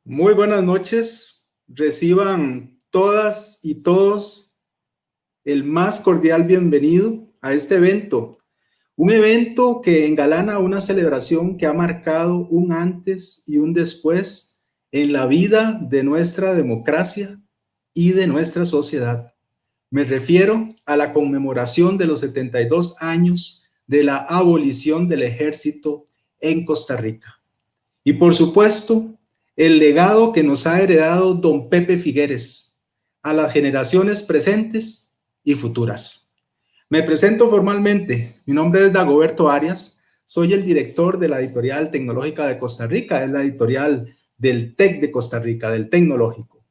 Muy buenas noches. Reciban todas y todos el más cordial bienvenido a este evento. Un evento que engalana una celebración que ha marcado un antes y un después en la vida de nuestra democracia y de nuestra sociedad. Me refiero a la conmemoración de los 72 años de la abolición del ejército en Costa Rica. Y por supuesto, el legado que nos ha heredado don Pepe Figueres a las generaciones presentes y futuras. Me presento formalmente. Mi nombre es Dagoberto Arias. Soy el director de la Editorial Tecnológica de Costa Rica. Es la editorial del TEC de Costa Rica, del Tecnológico.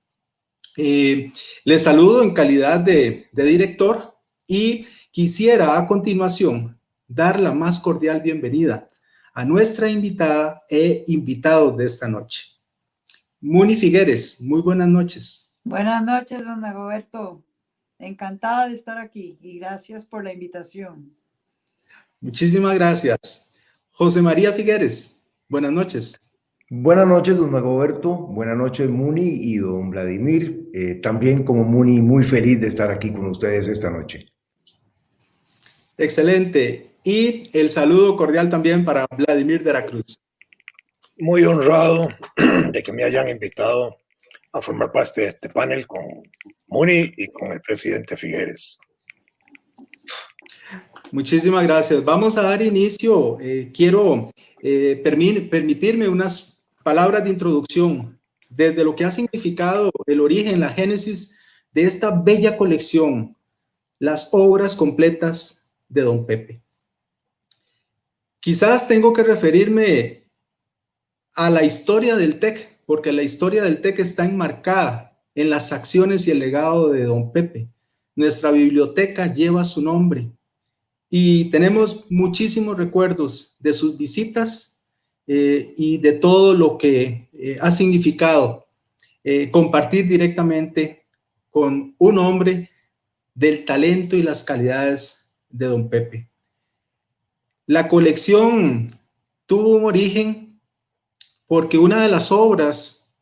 Les saludo en calidad de director y quisiera a continuación dar la más cordial bienvenida a nuestra invitada e invitados de esta noche. Muni Figueres, muy buenas noches. Buenas noches, don Dagoberto. Encantada de estar aquí y gracias por la invitación. Muchísimas gracias. José María Figueres, buenas noches. Buenas noches, don Dagoberto. Buenas noches, Muni y don Vladimir. También como Muni, muy feliz de estar aquí con ustedes esta noche. Excelente. Y el saludo cordial también para Vladimir de la Cruz. Muy honrado de que me hayan invitado a formar parte de este panel con Muni y con el presidente Figueres. Muchísimas gracias. Vamos a dar inicio. Quiero permitirme unas palabras de introducción desde lo que ha significado el origen, la génesis de esta bella colección, las obras completas de don Pepe. Quizás tengo que referirme a la historia del TEC, porque la historia del TEC está enmarcada en las acciones y el legado de don Pepe. Nuestra biblioteca lleva su nombre y tenemos muchísimos recuerdos de sus visitas y de todo lo que ha significado compartir directamente con un hombre del talento y las calidades de don Pepe. La colección tuvo un origen porque una de las obras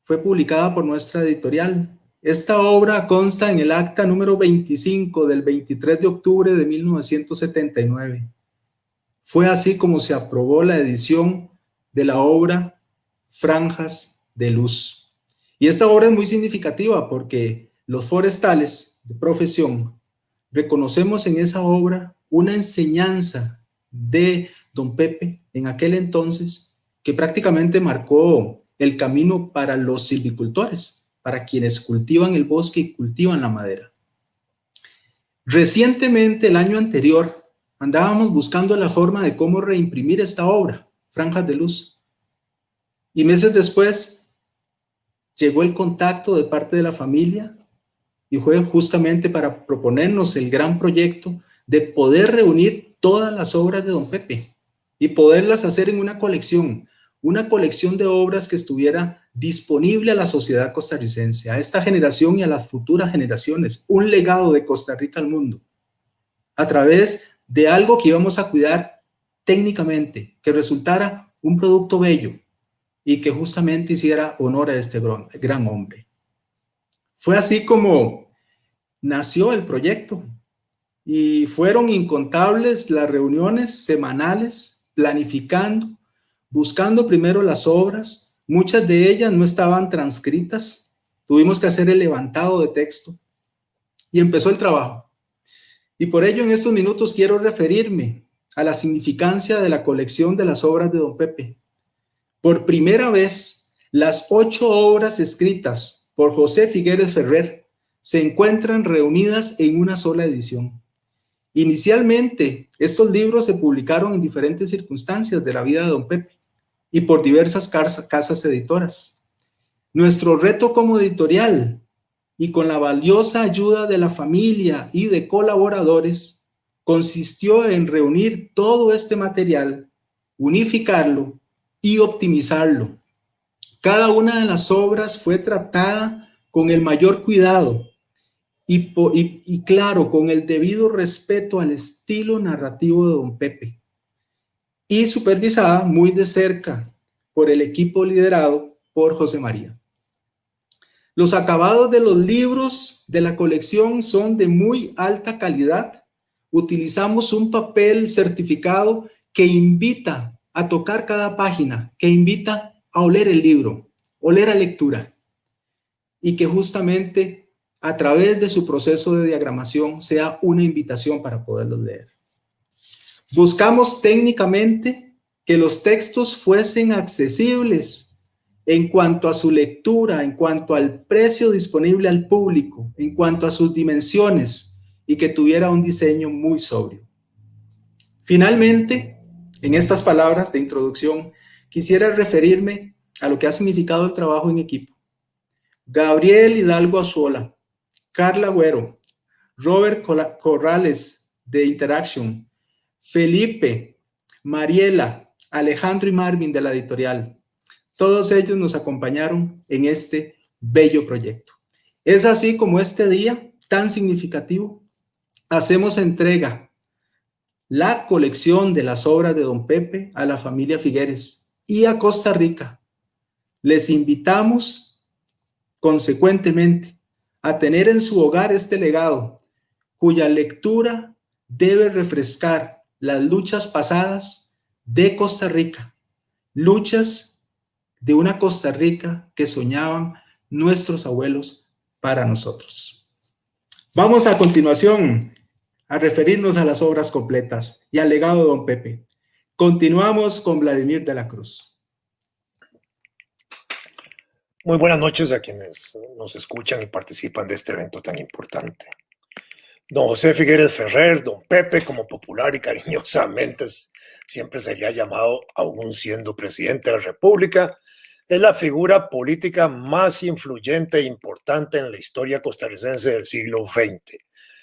fue publicada por nuestra editorial. Esta obra consta en el acta número 25 del 23 de octubre de 1979. Fue así como se aprobó la edición de la obra Franjas de Luz. Y esta obra es muy significativa porque los forestales de profesión reconocemos en esa obra una enseñanza de don Pepe en aquel entonces que prácticamente marcó el camino para los silvicultores, para quienes cultivan el bosque y cultivan la madera. Recientemente, el año anterior, andábamos buscando la forma de cómo reimprimir esta obra, Franjas de Luz. Y meses después, llegó el contacto de parte de la familia y fue justamente para proponernos el gran proyecto de poder reunir todas las obras de don Pepe y poderlas hacer en una colección de obras que estuviera disponible a la sociedad costarricense, a esta generación y a las futuras generaciones, un legado de Costa Rica al mundo, a través de algo que íbamos a cuidar técnicamente, que resultara un producto bello y que justamente hiciera honor a este gran hombre. Fue así como nació el proyecto y fueron incontables las reuniones semanales planificando, buscando primero las obras. Muchas de ellas no estaban transcritas, tuvimos que hacer el levantado de texto y empezó el trabajo. Y por ello en estos minutos quiero referirme a la significancia de la colección de las obras de don Pepe. Por primera vez, las 8 obras escritas por José Figueres Ferrer se encuentran reunidas en una sola edición. Inicialmente, estos libros se publicaron en diferentes circunstancias de la vida de don Pepe y por diversas casas editoras. Nuestro reto como editorial y con la valiosa ayuda de la familia y de colaboradores consistió en reunir todo este material, unificarlo y optimizarlo. Cada una de las obras fue tratada con el mayor cuidado y claro, con el debido respeto al estilo narrativo de don Pepe y supervisada muy de cerca por el equipo liderado por José María. Los acabados de los libros de la colección son de muy alta calidad. Utilizamos un papel certificado que invita a tocar cada página, que invita a oler el libro, oler a lectura, y que justamente a través de su proceso de diagramación sea una invitación para poderlos leer. Buscamos técnicamente que los textos fuesen accesibles en cuanto a su lectura, en cuanto al precio disponible al público, en cuanto a sus dimensiones, y que tuviera un diseño muy sobrio. Finalmente, en estas palabras de introducción, quisiera referirme a lo que ha significado el trabajo en equipo. Gabriel Hidalgo Azuola, Carla Güero, Robert Corrales de Interaction, Felipe, Mariela, Alejandro y Marvin de la editorial. Todos ellos nos acompañaron en este bello proyecto. Es así como este día tan significativo hacemos entrega la colección de las obras de Don Pepe a la familia Figueres y a Costa Rica. Les invitamos consecuentemente a tener en su hogar este legado, cuya lectura debe refrescar las luchas pasadas de Costa Rica, luchas de una Costa Rica que soñaban nuestros abuelos para nosotros. Vamos a continuación a referirnos a las obras completas y al legado de Don Pepe. Continuamos con Vladimir de la Cruz. Muy buenas noches a quienes nos escuchan y participan de este evento tan importante. Don José Figueres Ferrer, Don Pepe, como popular y cariñosamente siempre se le ha llamado, aún siendo presidente de la República, es la figura política más influyente e importante en la historia costarricense del siglo XX.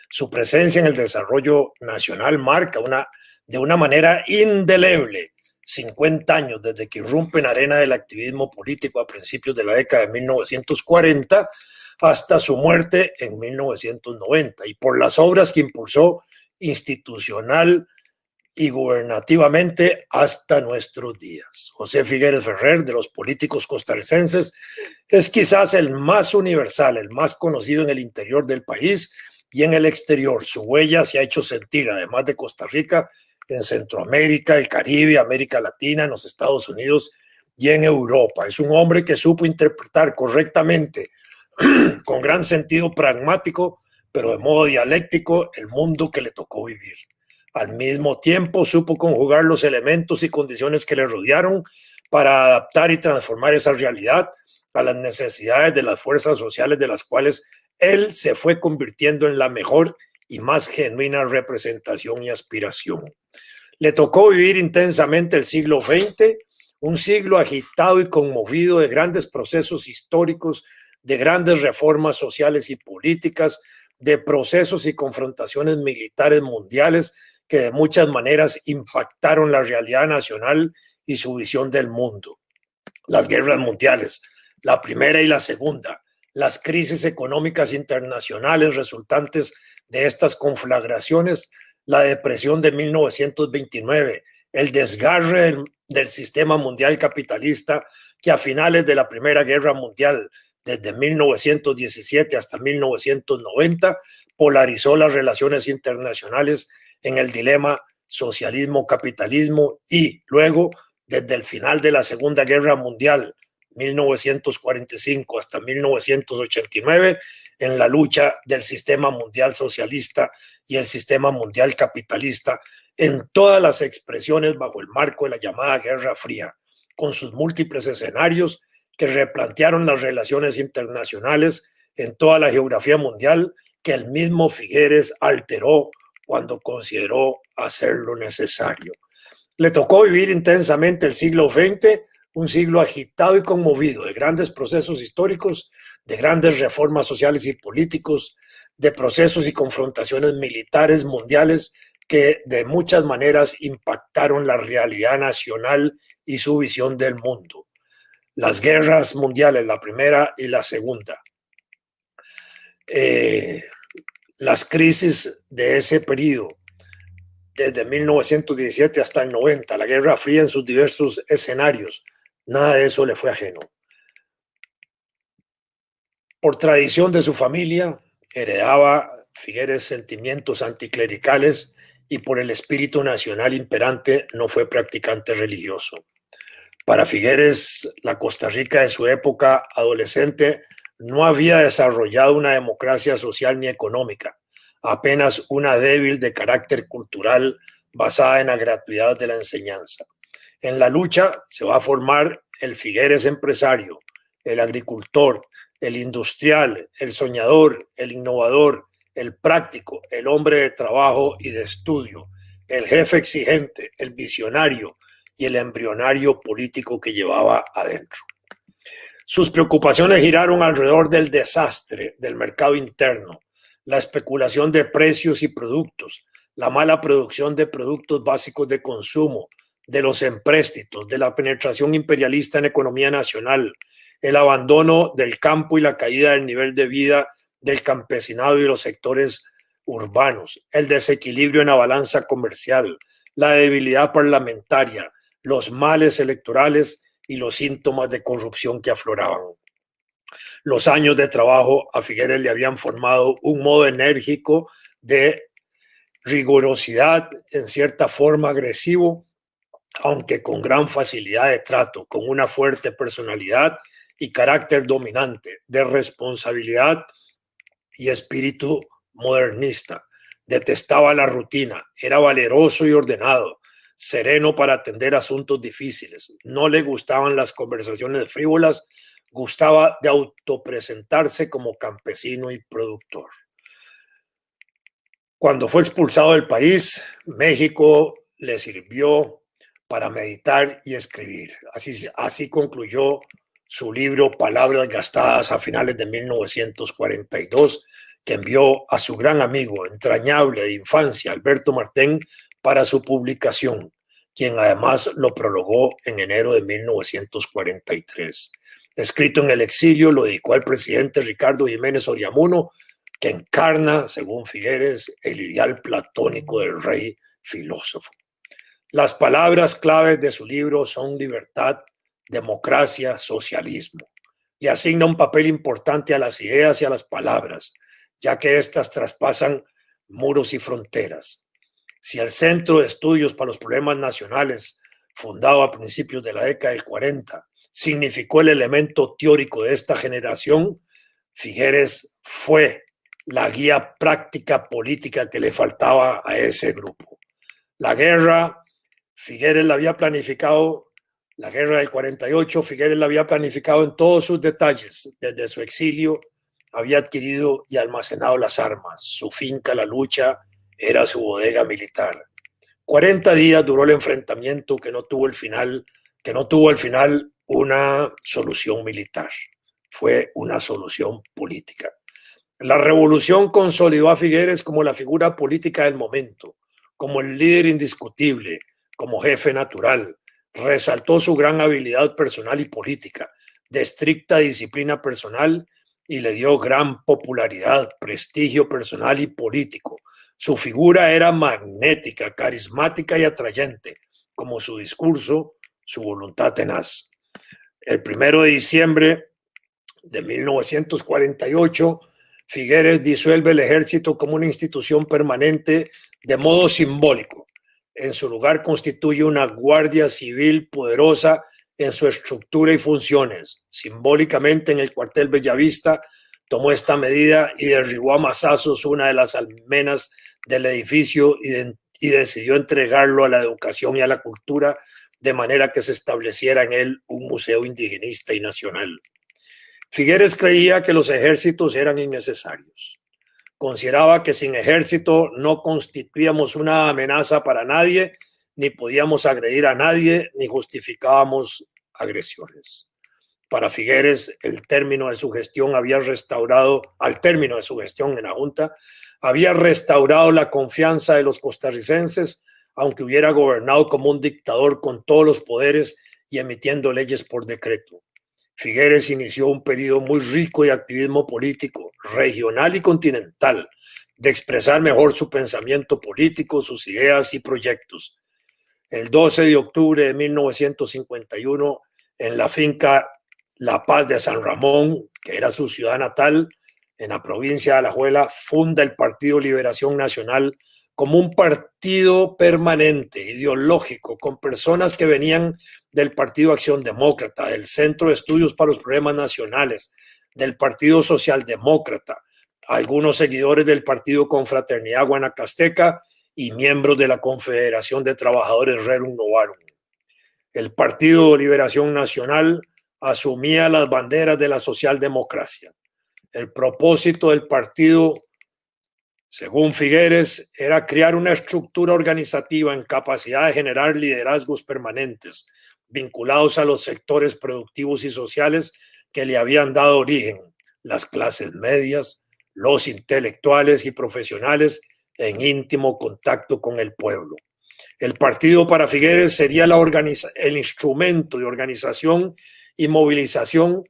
Su presencia en el desarrollo nacional marca de una manera indeleble 50 años desde que irrumpe en la arena del activismo político a principios de la década de 1940 hasta su muerte en 1990, y por las obras que impulsó institucional y gubernativamente hasta nuestros días. José Figueres Ferrer, de los políticos costarricenses, es quizás el más universal, el más conocido en el interior del país y en el exterior. Su huella se ha hecho sentir, además de Costa Rica, en Centroamérica, el Caribe, América Latina, en los Estados Unidos y en Europa. Es un hombre que supo interpretar correctamente, con gran sentido pragmático, pero de modo dialéctico, el mundo que le tocó vivir. Al mismo tiempo, supo conjugar los elementos y condiciones que le rodearon para adaptar y transformar esa realidad a las necesidades de las fuerzas sociales de las cuales él se fue convirtiendo en la mejor y más genuina representación y aspiración. Le tocó vivir intensamente el siglo XX, un siglo agitado y conmovido de grandes procesos históricos, de grandes reformas sociales y políticas, de procesos y confrontaciones militares mundiales que de muchas maneras impactaron la realidad nacional y su visión del mundo. Las guerras mundiales, la primera y la segunda, las crisis económicas internacionales resultantes de estas conflagraciones, la depresión de 1929, el desgarre del sistema mundial capitalista que a finales de la Primera Guerra Mundial, desde 1917 hasta 1990, polarizó las relaciones internacionales en el dilema socialismo-capitalismo, y luego, desde el final de la Segunda Guerra Mundial, 1945 hasta 1989, en la lucha del sistema mundial socialista y el sistema mundial capitalista, en todas las expresiones bajo el marco de la llamada Guerra Fría, con sus múltiples escenarios que replantearon las relaciones internacionales en toda la geografía mundial, que el mismo Figueres alteró cuando consideró hacerlo necesario. Le tocó vivir intensamente el siglo XX, un siglo agitado y conmovido de grandes procesos históricos, de grandes reformas sociales y políticos, de procesos y confrontaciones militares mundiales que de muchas maneras impactaron la realidad nacional y su visión del mundo. Las guerras mundiales, la primera y la segunda. Las crisis de ese periodo, desde 1917 hasta el 90, la Guerra Fría en sus diversos escenarios, nada de eso le fue ajeno. Por tradición de su familia, heredaba Figueres sentimientos anticlericales y por el espíritu nacional imperante no fue practicante religioso. Para Figueres, la Costa Rica de su época adolescente no había desarrollado una democracia social ni económica, apenas una débil de carácter cultural basada en la gratuidad de la enseñanza. En la lucha se va a formar el Figueres empresario, el agricultor, el industrial, el soñador, el innovador, el práctico, el hombre de trabajo y de estudio, el jefe exigente, el visionario y el embrionario político que llevaba adentro. Sus preocupaciones giraron alrededor del desastre del mercado interno, la especulación de precios y productos, la mala producción de productos básicos de consumo, de los empréstitos, de la penetración imperialista en economía nacional, el abandono del campo y la caída del nivel de vida del campesinado y los sectores urbanos, el desequilibrio en la balanza comercial, la debilidad parlamentaria, los males electorales y los síntomas de corrupción que afloraban. Los años de trabajo a Figueres le habían formado un modo enérgico de rigurosidad, en cierta forma agresivo, aunque con gran facilidad de trato, con una fuerte personalidad y carácter dominante, de responsabilidad y espíritu modernista. Detestaba la rutina, era valeroso y ordenado, sereno para atender asuntos difíciles. No le gustaban las conversaciones frívolas, gustaba de autopresentarse como campesino y productor. Cuando fue expulsado del país, México le sirvió para meditar y escribir. Así concluyó su libro Palabras gastadas a finales de 1942, que envió a su gran amigo entrañable de infancia, Alberto Martén, para su publicación, quien además lo prologó en enero de 1943. Escrito en el exilio, lo dedicó al presidente Ricardo Jiménez Oriamuno, que encarna, según Figueres, el ideal platónico del rey filósofo. Las palabras claves de su libro son libertad, democracia, socialismo. Y asigna un papel importante a las ideas y a las palabras, ya que éstas traspasan muros y fronteras. Si el Centro de Estudios para los Problemas Nacionales, fundado a principios de la década del 40, significó el elemento teórico de esta generación, Figueres fue la guía práctica política que le faltaba a ese grupo. La guerra, Figueres la había planificado, la guerra del 48, Figueres la había planificado en todos sus detalles. Desde su exilio había adquirido y almacenado las armas. Su finca, la lucha, era su bodega militar. 40 días duró el enfrentamiento que no tuvo al final una solución militar. Fue una solución política. La revolución consolidó a Figueres como la figura política del momento, como el líder indiscutible, como jefe natural. Resaltó su gran habilidad personal y política, de estricta disciplina personal, y le dio gran popularidad, prestigio personal y político. Su figura era magnética, carismática y atrayente, como su discurso, su voluntad tenaz. El 1 de diciembre de 1948, Figueres disuelve el ejército como una institución permanente de modo simbólico. En su lugar constituye una guardia civil poderosa en su estructura y funciones. Simbólicamente, en el cuartel Bellavista, tomó esta medida y derribó a mazazos una de las almenas del edificio y decidió entregarlo a la educación y a la cultura, de manera que se estableciera en él un museo indigenista y nacional. Figueres creía que los ejércitos eran innecesarios. Consideraba que sin ejército no constituíamos una amenaza para nadie, ni podíamos agredir a nadie, ni justificábamos agresiones. Para Figueres, al término de su gestión en la Junta, había restaurado la confianza de los costarricenses, aunque hubiera gobernado como un dictador con todos los poderes y emitiendo leyes por decreto. Figueres inició un periodo muy rico de activismo político, regional y continental, de expresar mejor su pensamiento político, sus ideas y proyectos. El 12 de octubre de 1951, en la finca La Paz de San Ramón, que era su ciudad natal, en la provincia de Alajuela, funda el Partido Liberación Nacional como un partido permanente, ideológico, con personas que venían del Partido Acción Demócrata, del Centro de Estudios para los Problemas Nacionales, del Partido Socialdemócrata, algunos seguidores del Partido Confraternidad Guanacasteca y miembros de la Confederación de Trabajadores Rerum Novarum. El Partido Liberación Nacional asumía las banderas de la socialdemocracia. El propósito del partido, según Figueres, era crear una estructura organizativa en capacidad de generar liderazgos permanentes, vinculados a los sectores productivos y sociales que le habían dado origen, las clases medias, los intelectuales y profesionales en íntimo contacto con el pueblo. El partido para Figueres sería el instrumento de organización y movilización,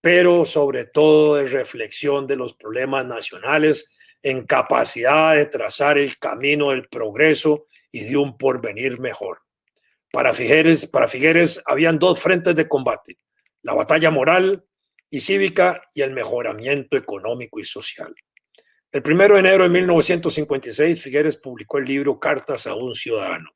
pero sobre todo de reflexión de los problemas nacionales, en capacidad de trazar el camino del progreso y de un porvenir mejor. Para Figueres habían dos frentes de combate: la batalla moral y cívica y el mejoramiento económico y social. El 1 de enero de 1956, Figueres publicó el libro Cartas a un ciudadano.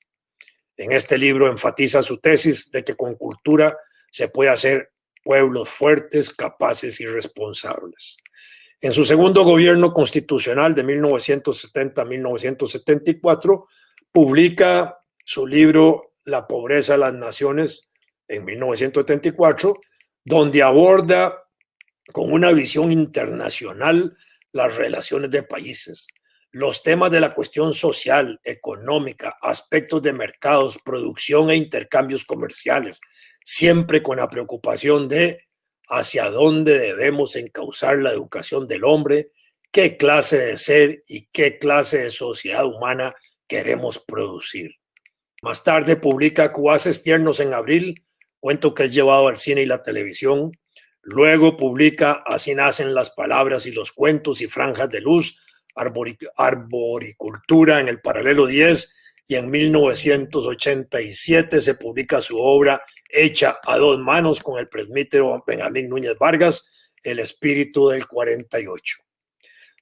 En este libro enfatiza su tesis de que con cultura se puede hacer pueblos fuertes, capaces y responsables. En su segundo gobierno constitucional de 1970 a 1974, publica su libro La pobreza de las naciones en 1974, donde aborda con una visión internacional las relaciones de países, los temas de la cuestión social, económica, aspectos de mercados, producción e intercambios comerciales, siempre con la preocupación de hacia dónde debemos encauzar la educación del hombre, qué clase de ser y qué clase de sociedad humana queremos producir. Más tarde publica Cuaces Tiernos en abril, cuento que es llevado al cine y la televisión. Luego publica Así nacen las palabras y los cuentos y Franjas de luz, arboricultura en el paralelo 10, y en 1987 se publica su obra hecha a dos manos con el presbítero Benjamín Núñez Vargas, El espíritu del 48.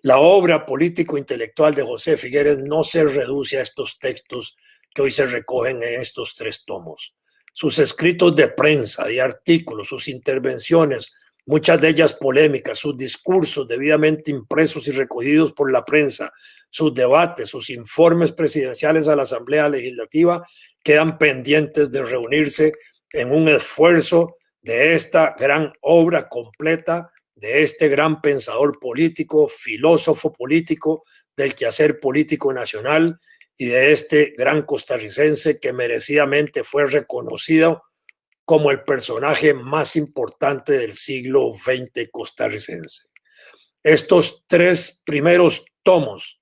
La obra político-intelectual de José Figueres no se reduce a estos textos que hoy se recogen en estos 3 tomos. Sus escritos de prensa y artículos, sus intervenciones, muchas de ellas polémicas, sus discursos debidamente impresos y recogidos por la prensa, sus debates, sus informes presidenciales a la Asamblea Legislativa quedan pendientes de reunirse en un esfuerzo de esta gran obra completa, de este gran pensador político, filósofo político, del quehacer político nacional y de este gran costarricense que merecidamente fue reconocido como el personaje más importante del siglo XX costarricense. Estos 3 primeros tomos,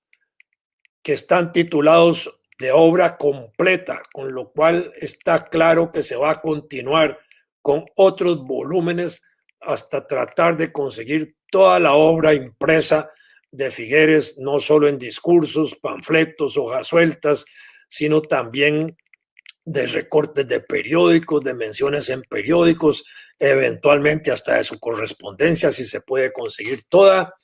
que están titulados de obra completa, con lo cual está claro que se va a continuar con otros volúmenes hasta tratar de conseguir toda la obra impresa de Figueres, no solo en discursos, panfletos, hojas sueltas, sino también de recortes de periódicos, de menciones en periódicos, eventualmente hasta de su correspondencia, si se puede conseguir toda,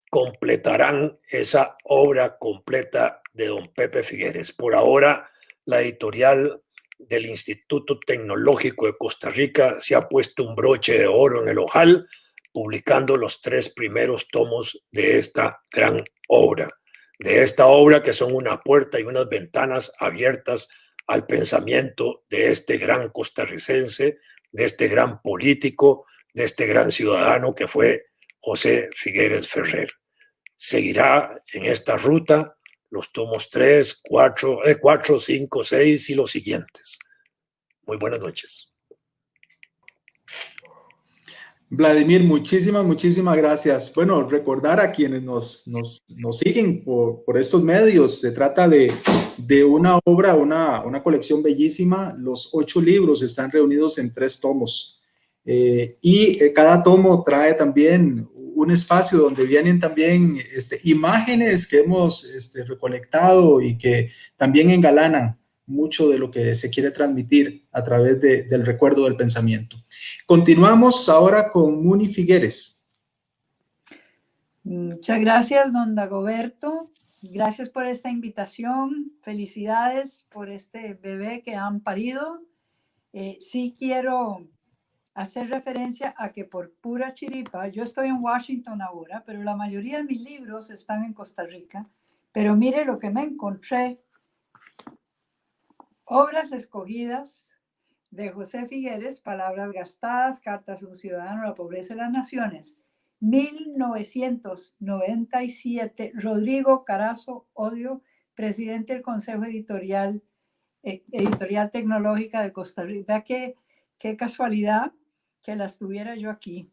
completarán esa obra completa de don Pepe Figueres. Por ahora, la editorial del Instituto Tecnológico de Costa Rica se ha puesto un broche de oro en el ojal, publicando los 3 primeros tomos de esta gran obra. De esta obra que son una puerta y unas ventanas abiertas al pensamiento de este gran costarricense, de este gran político, de este gran ciudadano que fue José Figueres Ferrer. Seguirá en esta ruta los tomos 3, 4, 5, 6 y los siguientes. Muy buenas noches. Vladimir, muchísimas gracias. Bueno, recordar a quienes nos siguen por estos medios, se trata de una obra, una colección bellísima. Los 8 libros están reunidos en 3 tomos y cada tomo trae también un espacio donde vienen también imágenes que hemos recolectado y que también engalanan mucho de lo que se quiere transmitir a través del recuerdo del pensamiento. Continuamos ahora con Muni Figueres. Muchas gracias, don Dagoberto. Gracias por esta invitación. Felicidades por este bebé que han parido. Sí quiero hacer referencia a que por pura chiripa, yo estoy en Washington ahora, pero la mayoría de mis libros están en Costa Rica. Pero mire lo que me encontré. Obras escogidas de José Figueres, Palabras gastadas, Cartas a un ciudadano, La pobreza de las naciones. 1997, Rodrigo Carazo Odio, presidente del Consejo Editorial Tecnológica de Costa Rica. Qué casualidad que las tuviera yo aquí.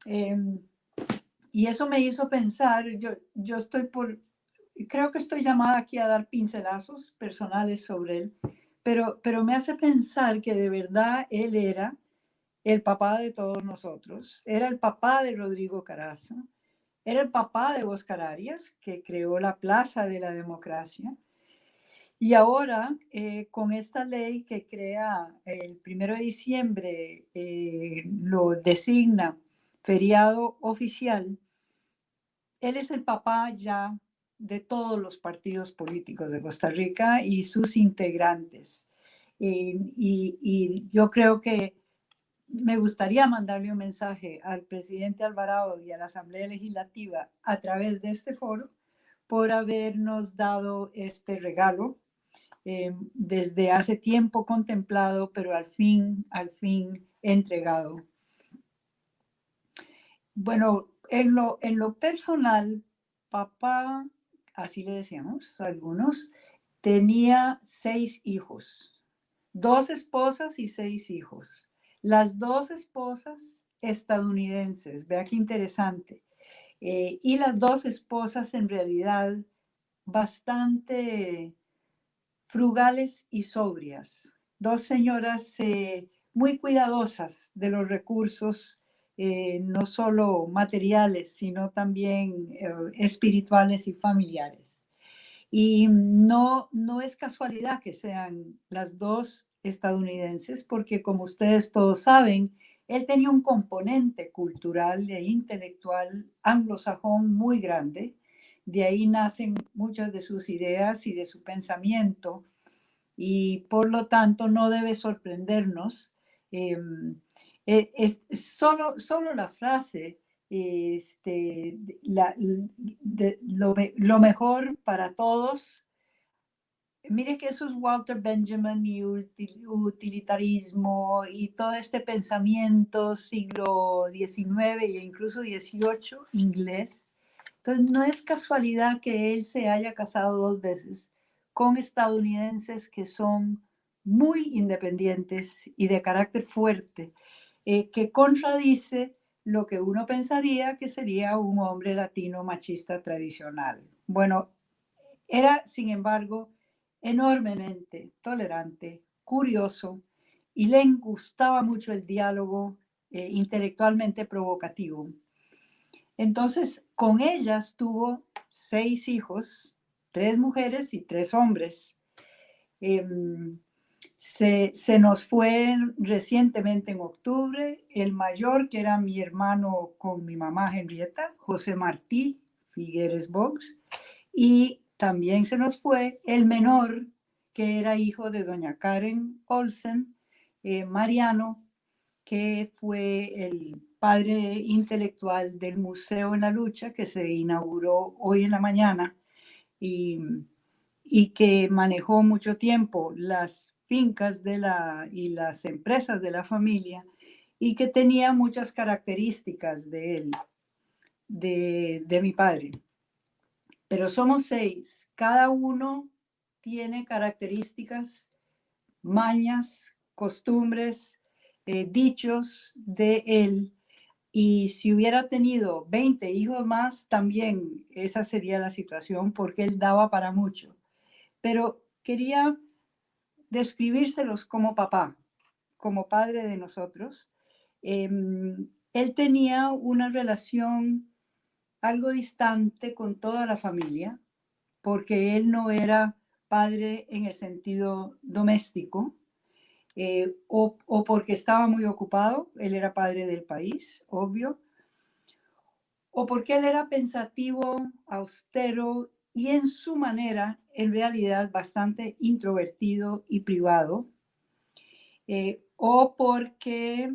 Y eso me hizo pensar, yo creo que estoy llamada aquí a dar pincelazos personales sobre él, pero me hace pensar que de verdad él era el papá de todos nosotros, era el papá de Rodrigo Carazo, era el papá de Oscar Arias, que creó la Plaza de la Democracia. Y ahora, con esta ley que crea el 1 de diciembre, lo designa feriado oficial, él es el papá ya de todos los partidos políticos de Costa Rica y sus integrantes. Y yo creo que me gustaría mandarle un mensaje al presidente Alvarado y a la Asamblea Legislativa a través de este foro por habernos dado este regalo desde hace tiempo contemplado, pero al fin entregado. Bueno, en lo personal, papá, así le decíamos a algunos, tenía 6 hijos, 2 esposas y 6 hijos. Las 2 esposas estadounidenses, vea qué interesante. Y las 2 esposas en realidad bastante frugales y sobrias. 2 señoras muy cuidadosas de los recursos, no solo materiales, sino también espirituales y familiares. Y no es casualidad que sean las 2 estadounidenses, porque como ustedes todos saben, él tenía un componente cultural e intelectual anglosajón muy grande. De ahí nacen muchas de sus ideas y de su pensamiento, y por lo tanto no debe sorprendernos. Solo la frase, lo mejor para todos. Mire que eso es Walter Benjamin y utilitarismo y todo este pensamiento siglo XIX e incluso XVIII inglés. Entonces no es casualidad que él se haya casado 2 veces con estadounidenses que son muy independientes y de carácter fuerte, que contradice lo que uno pensaría que sería un hombre latino machista tradicional. Bueno, era, sin embargo, enormemente tolerante, curioso, y le gustaba mucho el diálogo intelectualmente provocativo. Entonces, con ellas tuvo 6 hijos, 3 mujeres y 3 hombres. Se nos fue recientemente en octubre el mayor, que era mi hermano con mi mamá Henrietta, José Martí Figueres Box, y también se nos fue el menor, que era hijo de doña Karen Olsen, Mariano, que fue el padre intelectual del Museo en la Lucha, que se inauguró hoy en la mañana, y que manejó mucho tiempo las fincas y las empresas de la familia, y que tenía muchas características de él, de mi padre. Pero somos 6, cada uno tiene características, mañas, costumbres, dichos de él. Y si hubiera tenido 20 hijos más, también esa sería la situación, porque él daba para mucho. Pero quería describírselos como papá, como padre de nosotros. Él tenía una relación algo distante con toda la familia, porque él no era padre en el sentido doméstico, o porque estaba muy ocupado, él era padre del país, obvio, o porque él era pensativo, austero y en su manera, en realidad, bastante introvertido y privado, o porque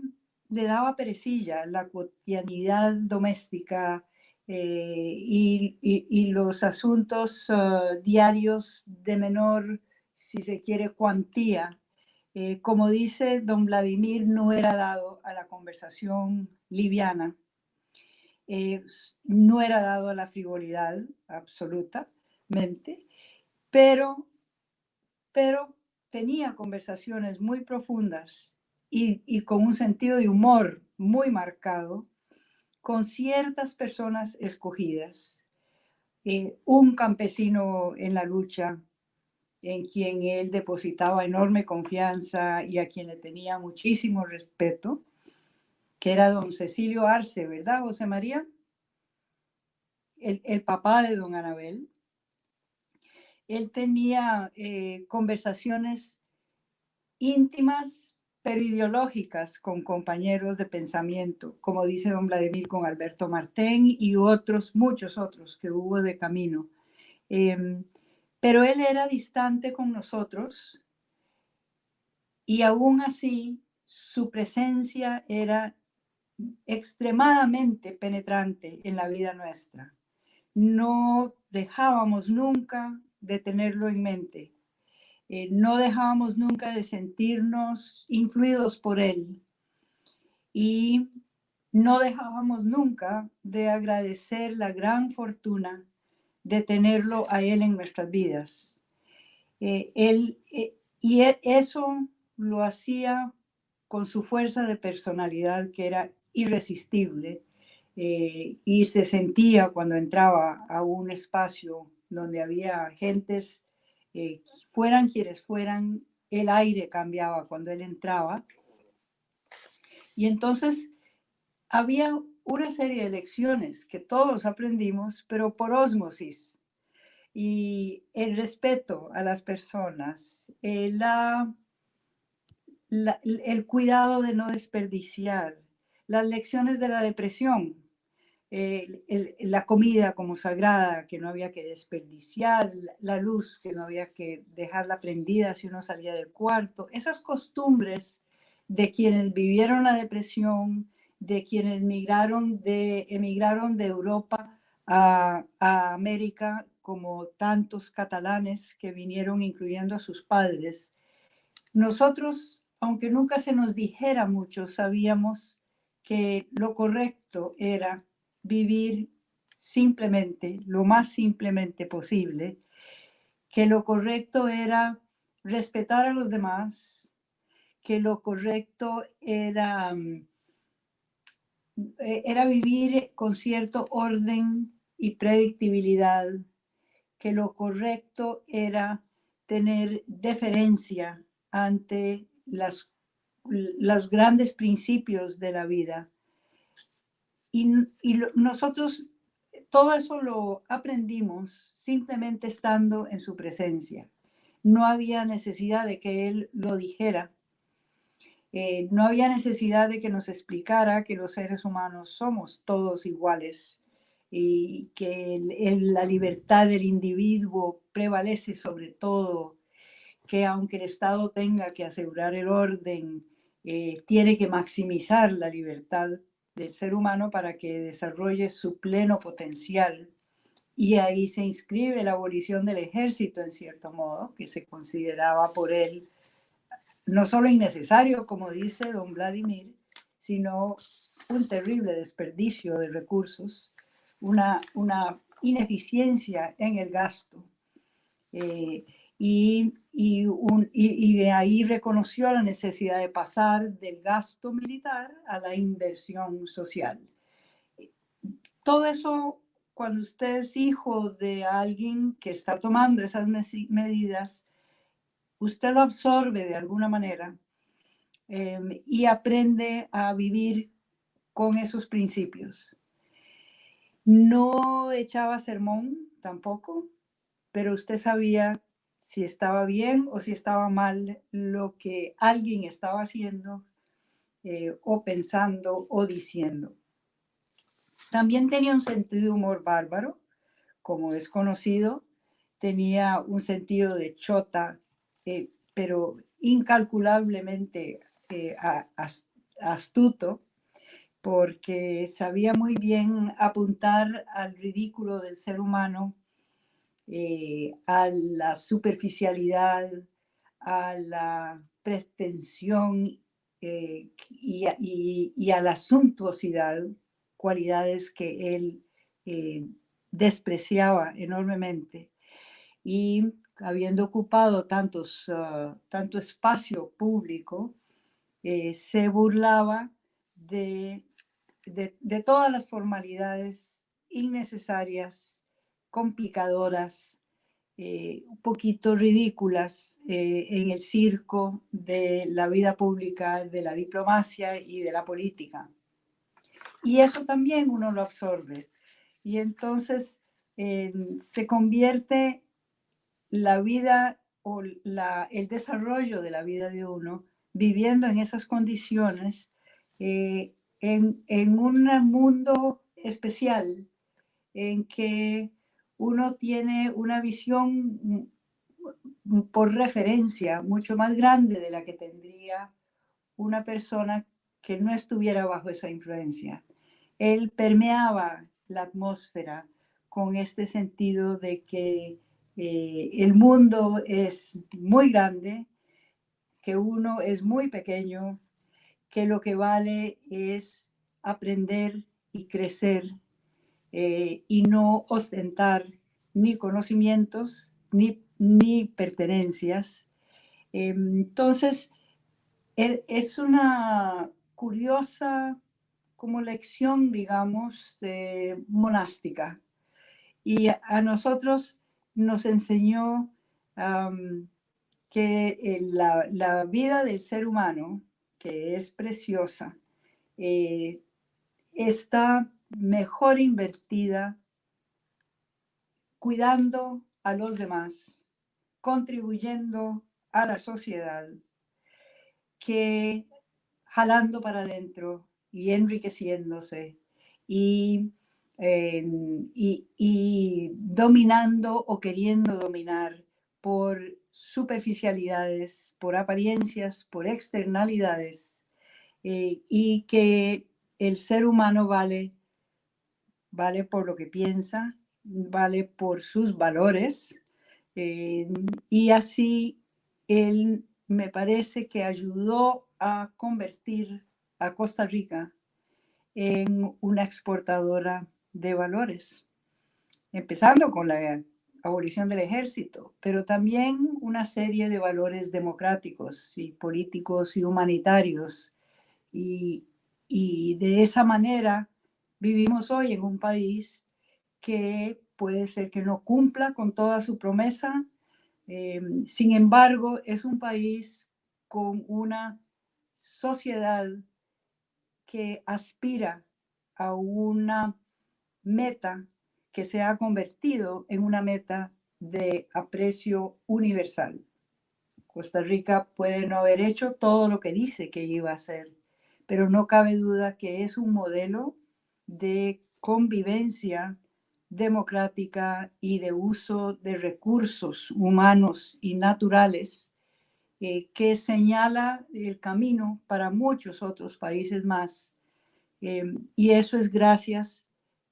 le daba perecilla la cotidianidad doméstica y los asuntos diarios de menor, si se quiere, cuantía. Como dice don Vladimir, no era dado a la conversación liviana, no era dado a la frivolidad absolutamente, pero tenía conversaciones muy profundas y con un sentido de humor muy marcado con ciertas personas escogidas. Un campesino en la lucha, en quien él depositaba enorme confianza y a quien le tenía muchísimo respeto, que era don Cecilio Arce, ¿verdad, José María? El papá de don Anabel. Él tenía conversaciones íntimas pero ideológicas con compañeros de pensamiento, como dice don Vladimir, con Alberto Martén y otros, muchos otros que hubo de camino. Pero él era distante con nosotros y aún así su presencia era extremadamente penetrante en la vida nuestra. No dejábamos nunca de tenerlo en mente. No dejábamos nunca de sentirnos influidos por él y no dejábamos nunca de agradecer la gran fortuna de tenerlo a él en nuestras vidas. Eso lo hacía con su fuerza de personalidad que era irresistible y se sentía cuando entraba a un espacio donde había gentes, fueran quienes fueran, el aire cambiaba cuando él entraba. Y entonces había una serie de lecciones que todos aprendimos, pero por ósmosis. Y el respeto a las personas, el cuidado de no desperdiciar, las lecciones de la depresión, la comida como sagrada que no había que desperdiciar, la luz que no había que dejarla prendida si uno salía del cuarto, esas costumbres de quienes vivieron la depresión, de quienes emigraron de Europa a América, como tantos catalanes que vinieron incluyendo a sus padres. Nosotros, aunque nunca se nos dijera mucho, sabíamos que lo correcto era vivir simplemente, lo más simplemente posible, que lo correcto era respetar a los demás, que lo correcto era vivir con cierto orden y predictibilidad, que lo correcto era tener deferencia ante los grandes principios de la vida. Nosotros todo eso lo aprendimos simplemente estando en su presencia. No había necesidad de que él lo dijera. No había necesidad de que nos explicara que los seres humanos somos todos iguales y que la libertad del individuo prevalece sobre todo, que aunque el Estado tenga que asegurar el orden, tiene que maximizar la libertad del ser humano para que desarrolle su pleno potencial. Y ahí se inscribe la abolición del ejército, en cierto modo, que se consideraba por él no solo innecesario, como dice don Vladimir, sino un terrible desperdicio de recursos, una ineficiencia en el gasto. Y de ahí reconoció la necesidad de pasar del gasto militar a la inversión social. Todo eso, cuando usted es hijo de alguien que está tomando esas medidas, usted lo absorbe de alguna manera y aprende a vivir con esos principios. No echaba sermón tampoco, pero usted sabía si estaba bien o si estaba mal lo que alguien estaba haciendo o pensando o diciendo. También tenía un sentido de humor bárbaro, como es conocido. Tenía un sentido de chota, pero incalculablemente astuto, porque sabía muy bien apuntar al ridículo del ser humano, a la superficialidad, a la pretensión y a la suntuosidad, cualidades que él despreciaba enormemente. Y habiendo ocupado tanto espacio público, se burlaba de todas las formalidades innecesarias, complicadoras, un poquito ridículas en el circo de la vida pública, de la diplomacia y de la política. Y eso también uno lo absorbe. Y entonces se convierte la vida o el desarrollo de la vida de uno viviendo en esas condiciones, en un mundo especial en que uno tiene una visión por referencia mucho más grande de la que tendría una persona que no estuviera bajo esa influencia. Él permeaba la atmósfera con este sentido de que el mundo es muy grande, que uno es muy pequeño, que lo que vale es aprender y crecer y no ostentar ni conocimientos ni pertenencias. Entonces, es una curiosa como lección, digamos, monástica. Y a nosotros nos enseñó que la vida del ser humano, que es preciosa, está mejor invertida cuidando a los demás, contribuyendo a la sociedad, que jalando para adentro y enriqueciéndose y dominando o queriendo dominar por superficialidades, por apariencias, por externalidades, y que el ser humano vale por lo que piensa, vale por sus valores, y así él me parece que ayudó a convertir a Costa Rica en una exportadora de valores, empezando con la abolición del ejército, pero también una serie de valores democráticos y políticos y humanitarios. Y de esa manera vivimos hoy en un país que puede ser que no cumpla con toda su promesa, sin embargo, es un país con una sociedad que aspira a una meta que se ha convertido en una meta de aprecio universal. Costa Rica puede no haber hecho todo lo que dice que iba a hacer, pero no cabe duda que es un modelo de convivencia democrática y de uso de recursos humanos y naturales que señala el camino para muchos otros países más. Y eso es gracias,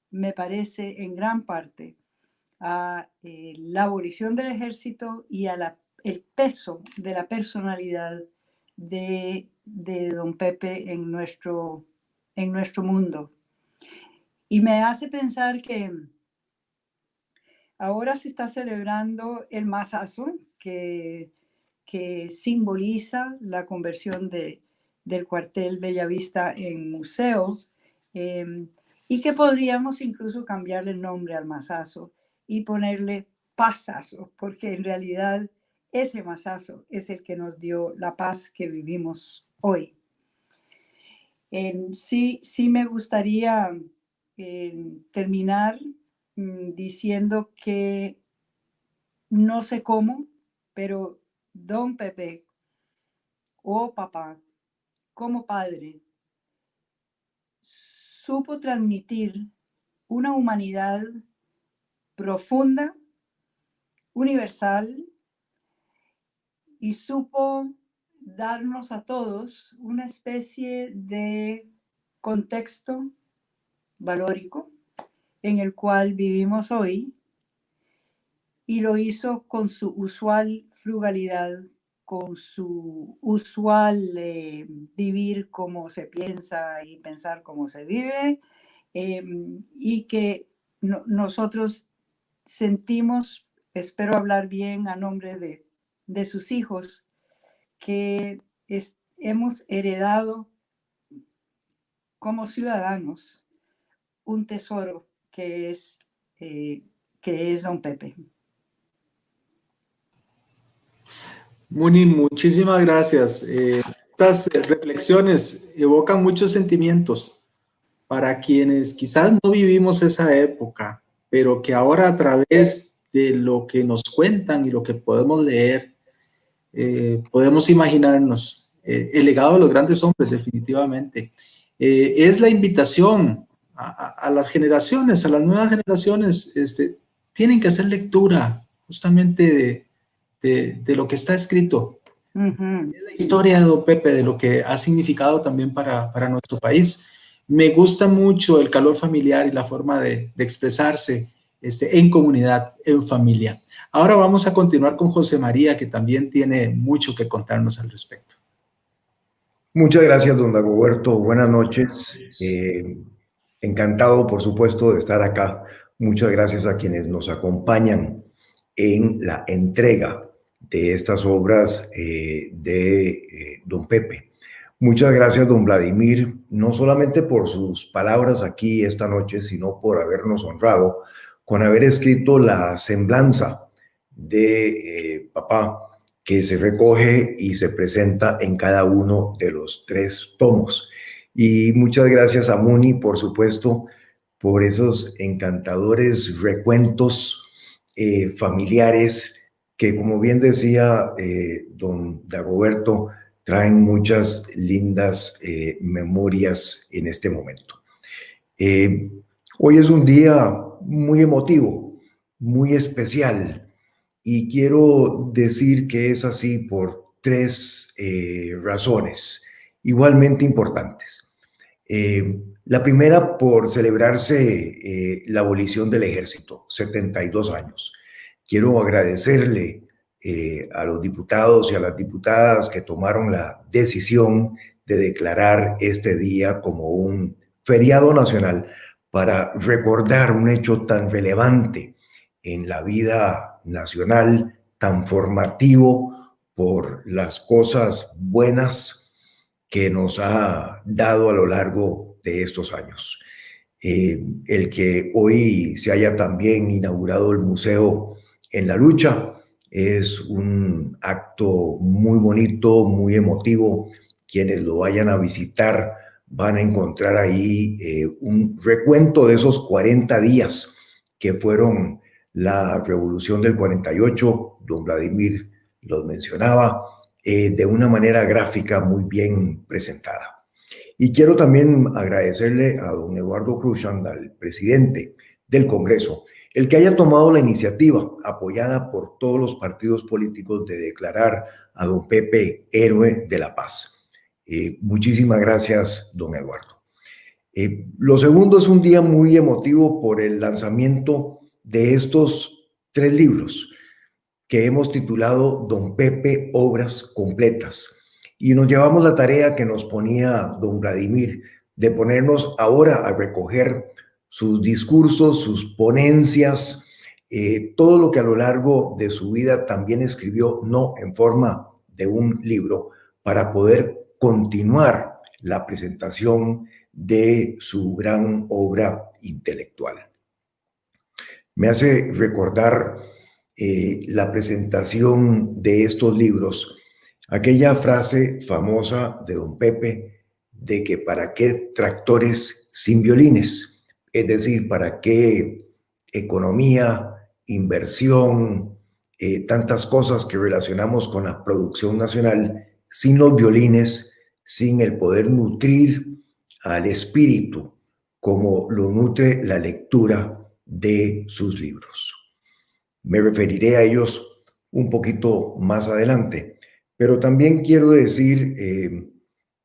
me parece, en gran parte a la abolición del ejército y a el peso de la personalidad de don Pepe en nuestro mundo. Y me hace pensar que ahora se está celebrando el Masazo, que simboliza la conversión del cuartel Bellavista en museo, y que podríamos incluso cambiarle el nombre al Masazo y ponerle Pasazo, porque en realidad ese Masazo es el que nos dio la paz que vivimos hoy. Sí me gustaría terminar diciendo que no sé cómo, pero don Pepe, oh papá, como padre, supo transmitir una humanidad profunda, universal, y supo darnos a todos una especie de contexto valórico en el cual vivimos hoy, y lo hizo con su usual frugalidad, con su usual vivir como se piensa y pensar como se vive, y que nosotros sentimos, espero hablar bien a nombre de sus hijos, que hemos heredado como ciudadanos un tesoro que es don Pepe. Muni, muchísimas gracias. Estas reflexiones evocan muchos sentimientos para quienes quizás no vivimos esa época, pero que ahora a través de lo que nos cuentan y lo que podemos leer, podemos imaginarnos el legado de los grandes hombres, definitivamente. Es la invitación a las generaciones, a las nuevas generaciones, tienen que hacer lectura justamente de lo que está escrito. Uh-huh. Es la historia de don Pepe, de lo que ha significado también para nuestro país. Me gusta mucho el calor familiar y la forma de expresarse en comunidad, en familia. Ahora vamos a continuar con José María, que también tiene mucho que contarnos al respecto. Muchas gracias, don Dagoberto. Buenas noches. Encantado, por supuesto, de estar acá. Muchas gracias a quienes nos acompañan en la entrega de estas obras de don Pepe. Muchas gracias, don Vladimir, no solamente por sus palabras aquí esta noche, sino por habernos honrado con haber escrito la semblanza de papá, que se recoge y se presenta en cada uno de los 3 tomos. Y muchas gracias a Muni, por supuesto, por esos encantadores recuentos familiares que, como bien decía don Dagoberto, traen muchas lindas memorias en este momento. Hoy es un día muy emotivo, muy especial, y quiero decir que es así por 3 razones igualmente importantes. La primera, por celebrarse la abolición del ejército, 72 años. Quiero agradecerle a los diputados y a las diputadas que tomaron la decisión de declarar este día como un feriado nacional para recordar un hecho tan relevante en la vida nacional, tan formativo por las cosas buenas que nos ha dado a lo largo de estos años. El que hoy se haya también inaugurado el Museo en la Lucha es un acto muy bonito, muy emotivo. Quienes lo vayan a visitar van a encontrar ahí un recuento de esos 40 días que fueron la Revolución del 48, don Vladimir los mencionaba, de una manera gráfica muy bien presentada. Y quiero también agradecerle a don Eduardo Cruikshank, al presidente del Congreso, el que haya tomado la iniciativa, apoyada por todos los partidos políticos, de declarar a don Pepe héroe de la paz. Muchísimas gracias, don Eduardo. Lo segundo, es un día muy emotivo por el lanzamiento de estos 3 libros que hemos titulado Don Pepe, Obras Completas. Y nos llevamos la tarea que nos ponía don Vladimir de ponernos ahora a recoger sus discursos, sus ponencias, todo lo que a lo largo de su vida también escribió, no en forma de un libro, para poder continuar la presentación de su gran obra intelectual. Me hace recordar la presentación de estos libros, aquella frase famosa de don Pepe de que para qué tractores sin violines, es decir, para qué economía, inversión, tantas cosas que relacionamos con la producción nacional, sin los violines, sin el poder nutrir al espíritu como lo nutre la lectura de sus libros. Me referiré a ellos un poquito más adelante, pero también quiero decir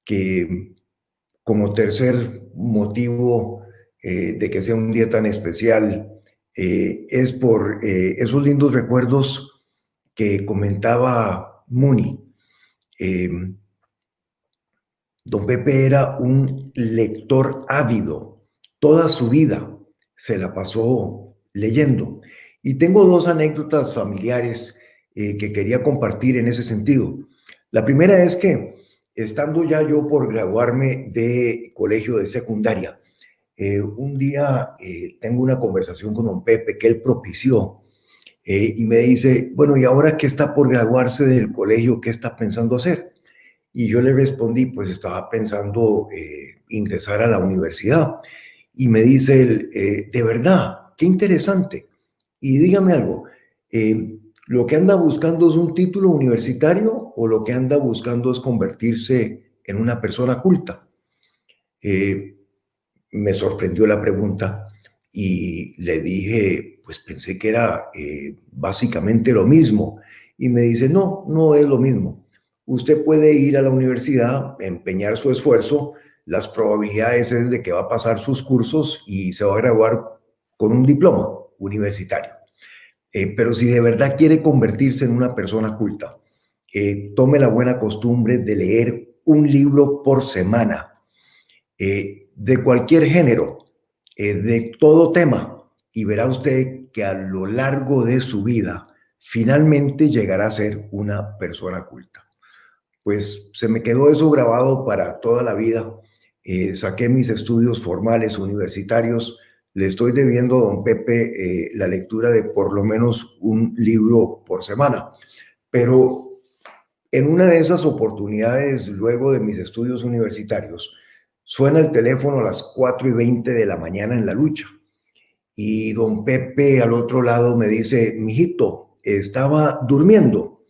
que como tercer motivo de que sea un día tan especial, es por esos lindos recuerdos que comentaba Muni. Don Pepe era un lector ávido, toda su vida se la pasó leyendo. Y tengo dos anécdotas familiares que quería compartir en ese sentido. La primera es que, estando ya yo por graduarme de colegio de secundaria, un día tengo una conversación con don Pepe que él propició y me dice, bueno, ¿y ahora que está por graduarse del colegio, qué está pensando hacer? Y yo le respondí, pues estaba pensando ingresar a la universidad. Y me dice él, de verdad, qué interesante. Y dígame algo, ¿lo que anda buscando es un título universitario o lo que anda buscando es convertirse en una persona culta? Me sorprendió la pregunta y le dije, pues pensé que era básicamente lo mismo. Y me dice, no, no es lo mismo. Usted puede ir a la universidad, empeñar su esfuerzo, las probabilidades es de que va a pasar sus cursos y se va a graduar con un diploma universitario. Pero si de verdad quiere convertirse en una persona culta, tome la buena costumbre de leer un libro por semana, de cualquier género, de todo tema, y verá usted que a lo largo de su vida finalmente llegará a ser una persona culta. Pues se me quedó eso grabado para toda la vida. Saqué mis estudios formales universitarios. Le estoy debiendo a don Pepe la lectura de por lo menos un libro por semana. Pero en una de esas oportunidades, luego de mis estudios universitarios, suena el teléfono a las 4:20 de la mañana en la lucha. Y don Pepe al otro lado me dice, mijito, estaba durmiendo.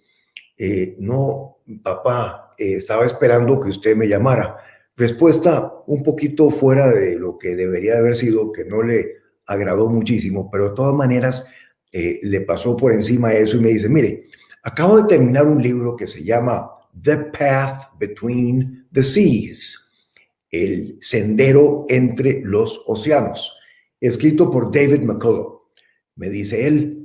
No, papá, estaba esperando que usted me llamara. Respuesta un poquito fuera de lo que debería de haber sido, que no le agradó muchísimo, pero de todas maneras le pasó por encima eso y me dice, mire, acabo de terminar un libro que se llama The Path Between the Seas, el sendero entre los océanos, escrito por David McCullough, me dice él.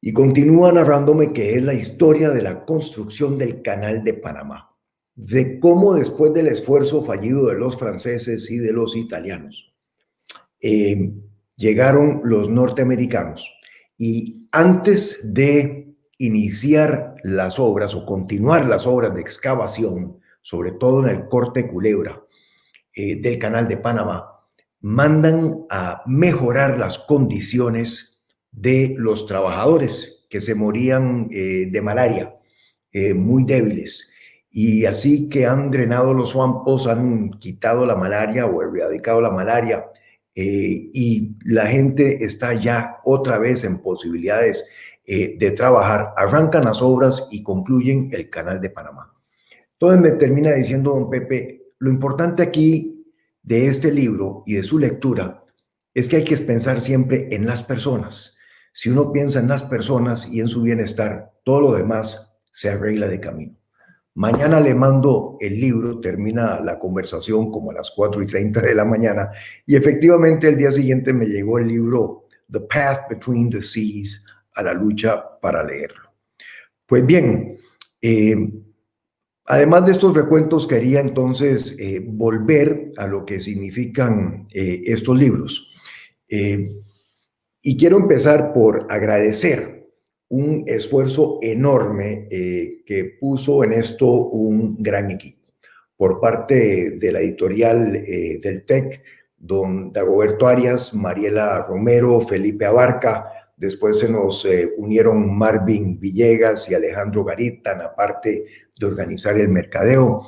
Y continúa narrándome que es la historia de la construcción del Canal de Panamá, de cómo después del esfuerzo fallido de los franceses y de los italianos, llegaron los norteamericanos y antes de iniciar las obras o continuar las obras de excavación, sobre todo en el Corte Culebra del Canal de Panamá, mandan a mejorar las condiciones de los trabajadores que se morían de malaria, muy débiles. Y así que han drenado los swampos, han quitado la malaria o erradicado la malaria y la gente está ya otra vez en posibilidades de trabajar. Arrancan las obras y concluyen el Canal de Panamá. Entonces me termina diciendo don Pepe, lo importante aquí de este libro y de su lectura es que hay que pensar siempre en las personas. Si uno piensa en las personas y en su bienestar, todo lo demás se arregla de camino. Mañana le mando el libro, termina la conversación como a las 4:30 de la mañana y efectivamente el día siguiente me llegó el libro The Path Between the Seas a la lucha para leerlo. Pues bien, además de estos recuentos quería entonces volver a lo que significan estos libros. Y quiero empezar por agradecer un esfuerzo enorme que puso en esto un gran equipo. Por parte de la editorial del TEC, don Dagoberto Arias, Mariela Romero, Felipe Abarca, después se nos unieron Marvin Villegas y Alejandro Garitán, aparte de organizar el mercadeo.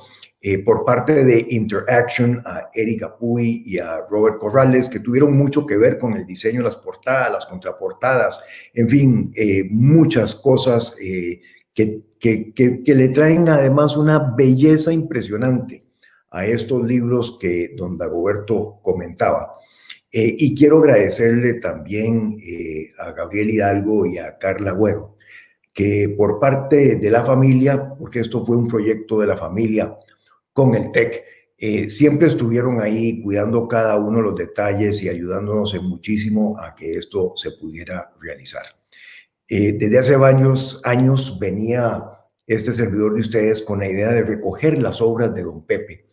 por parte de Interaction, a Erika Puy y a Robert Corrales, que tuvieron mucho que ver con el diseño de las portadas, las contraportadas, en fin, muchas cosas que le traen además una belleza impresionante a estos libros que don Dagoberto comentaba. Y quiero agradecerle también a Gabriel Hidalgo y a Carla Agüero, que por parte de la familia, porque esto fue un proyecto de la familia con el TEC, siempre estuvieron ahí cuidando cada uno de los detalles y ayudándonos en muchísimo a que esto se pudiera realizar. Desde hace varios años venía este servidor de ustedes con la idea de recoger las obras de don Pepe.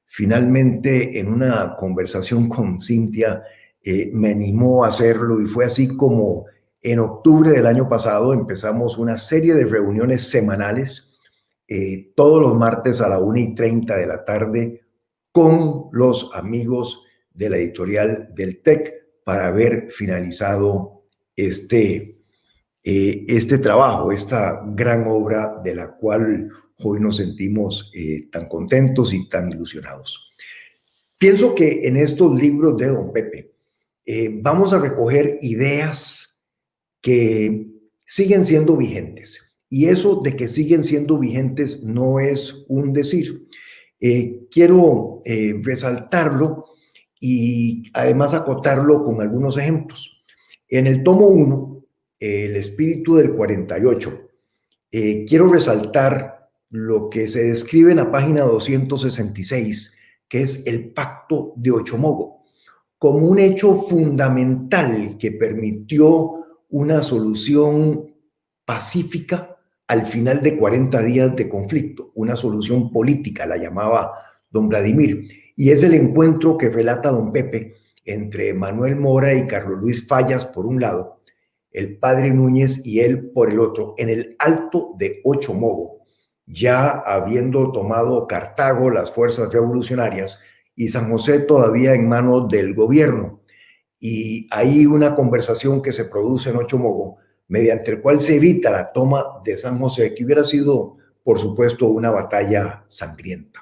Finalmente, en una conversación con Cintia, me animó a hacerlo y fue así como en octubre del año pasado empezamos una serie de reuniones semanales, todos los martes a la 1:30 de la tarde, con los amigos de la editorial del TEC para haber finalizado este trabajo, esta gran obra de la cual hoy nos sentimos tan contentos y tan ilusionados. Pienso que en estos libros de don Pepe vamos a recoger ideas que siguen siendo vigentes. Y eso de que siguen siendo vigentes no es un decir. Quiero resaltarlo y además acotarlo con algunos ejemplos. En el tomo 1, El espíritu del 48, quiero resaltar lo que se describe en la página 266, que es el pacto de Ochomogo, como un hecho fundamental que permitió una solución pacífica al final de 40 días de conflicto, una solución política, la llamaba don Vladimir, y es el encuentro que relata don Pepe entre Manuel Mora y Carlos Luis Fallas por un lado, el padre Núñez y él por el otro, en el Alto de Ochomogo, ya habiendo tomado Cartago las fuerzas revolucionarias y San José todavía en manos del gobierno. Y hay una conversación que se produce en Ochomogo, mediante el cual se evita la toma de San José, que hubiera sido, por supuesto, una batalla sangrienta.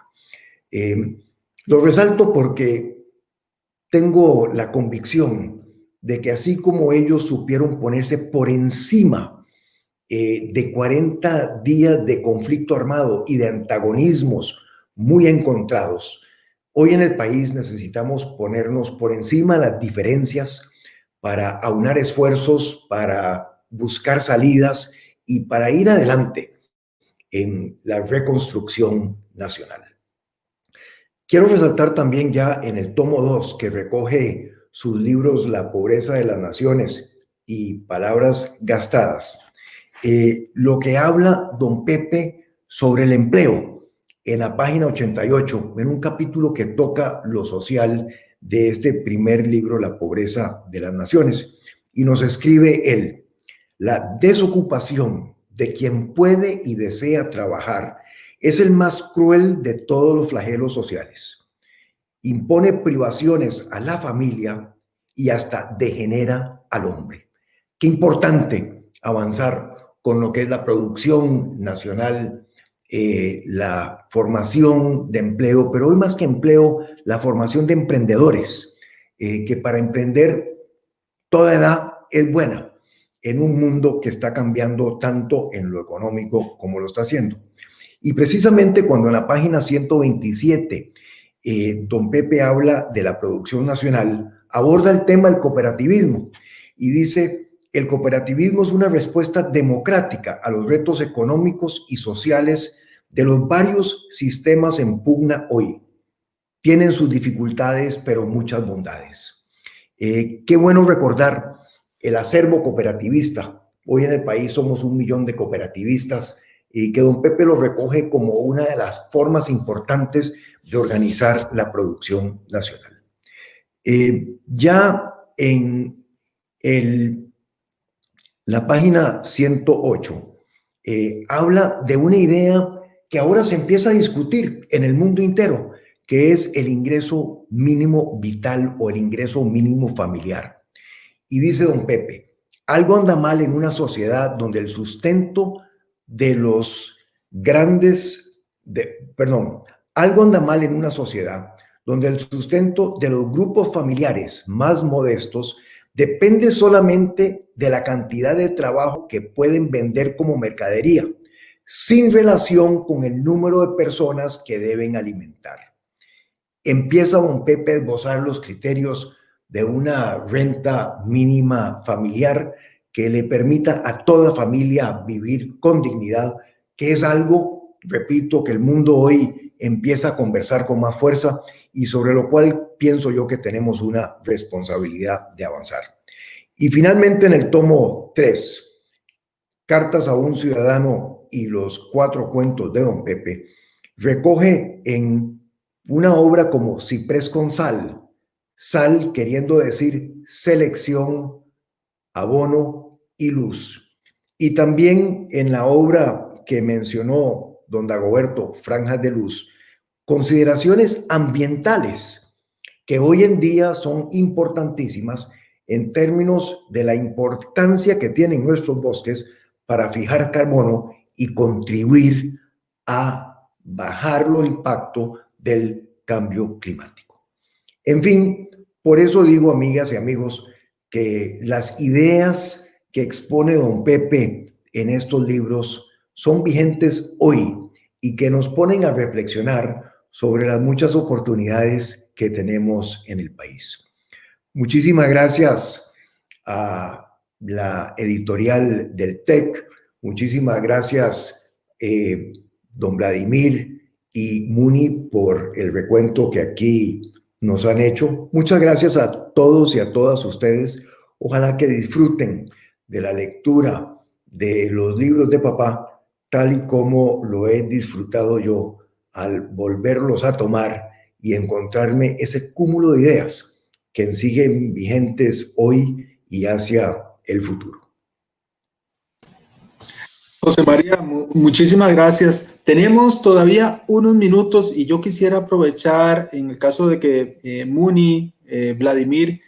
Lo resalto porque tengo la convicción de que así como ellos supieron ponerse por encima de 40 días de conflicto armado y de antagonismos muy encontrados, hoy en el país necesitamos ponernos por encima de las diferencias para aunar esfuerzos, para buscar salidas y para ir adelante en la reconstrucción nacional. Quiero resaltar también ya en el tomo 2, que recoge sus libros La pobreza de las naciones y Palabras gastadas, lo que habla don Pepe sobre el empleo en la página 88, en un capítulo que toca lo social de este primer libro, La pobreza de las naciones, y nos escribe él: la desocupación de quien puede y desea trabajar es el más cruel de todos los flagelos sociales. Impone privaciones a la familia y hasta degenera al hombre. Qué importante avanzar con lo que es la producción nacional, la formación de empleo, pero hoy más que empleo, la formación de emprendedores, que para emprender toda edad es buena en un mundo que está cambiando tanto en lo económico como lo está haciendo. Y precisamente cuando en la página 127 don Pepe habla de la producción nacional, aborda el tema del cooperativismo y dice: el cooperativismo es una respuesta democrática a los retos económicos y sociales de los varios sistemas en pugna hoy. Tienen sus dificultades, pero muchas bondades. Qué bueno recordar el acervo cooperativista. Hoy en el país somos 1 millón de cooperativistas y que don Pepe lo recoge como una de las formas importantes de organizar la producción nacional. Ya en la página 108 habla de una idea que ahora se empieza a discutir en el mundo entero, que es el ingreso mínimo vital o el ingreso mínimo familiar. Y dice don Pepe: algo anda mal en una sociedad donde el sustento de los grandes, Algo anda mal en una sociedad donde el sustento de los grupos familiares más modestos depende solamente de la cantidad de trabajo que pueden vender como mercadería, sin relación con el número de personas que deben alimentar. Empieza don Pepe a esbozar los criterios de una renta mínima familiar que le permita a toda familia vivir con dignidad, que es algo, repito, que el mundo hoy empieza a conversar con más fuerza y sobre lo cual pienso yo que tenemos una responsabilidad de avanzar. Y finalmente en el tomo 3, Cartas a un ciudadano y los 4 cuentos de don Pepe, recoge en una obra como Ciprés con sal, sal queriendo decir selección, abono y luz. Y también en la obra que mencionó don Dagoberto, Franjas de Luz, consideraciones ambientales que hoy en día son importantísimas en términos de la importancia que tienen nuestros bosques para fijar carbono y contribuir a bajar el impacto del cambio climático. En fin, por eso digo, amigas y amigos, que las ideas que expone don Pepe en estos libros son vigentes hoy y que nos ponen a reflexionar sobre las muchas oportunidades que tenemos en el país. Muchísimas gracias a la editorial del TEC, muchísimas gracias don Vladimir y Muni por el recuento que aquí nos han hecho. Muchas gracias a todos y a todas ustedes. Ojalá que disfruten de la lectura de los libros de papá, tal y como lo he disfrutado yo al volverlos a tomar y encontrarme ese cúmulo de ideas que siguen vigentes hoy y hacia el futuro. José María, muchísimas gracias. Tenemos todavía unos minutos y yo quisiera aprovechar, en el caso de que Muni, Vladimir,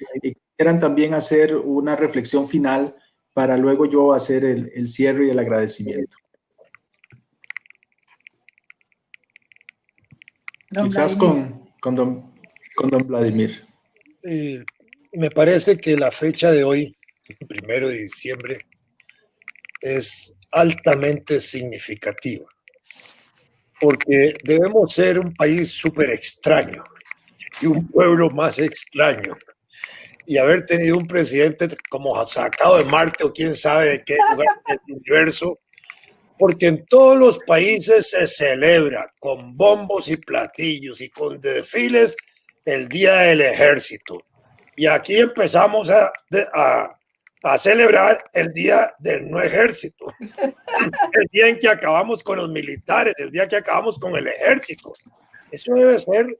quieran también hacer una reflexión final para luego yo hacer el cierre y el agradecimiento. Quizás con don Vladimir. Me parece que la fecha de hoy, 1 de diciembre, es altamente significativa, porque debemos ser un país súper extraño y un pueblo más extraño, y haber tenido un presidente como sacado de Marte o quién sabe de qué lugar del universo, porque en todos los países se celebra con bombos y platillos y con desfiles el Día del Ejército, y aquí empezamos a celebrar el Día del No Ejército, el día en que acabamos con los militares, el día que acabamos con el ejército. Eso debe ser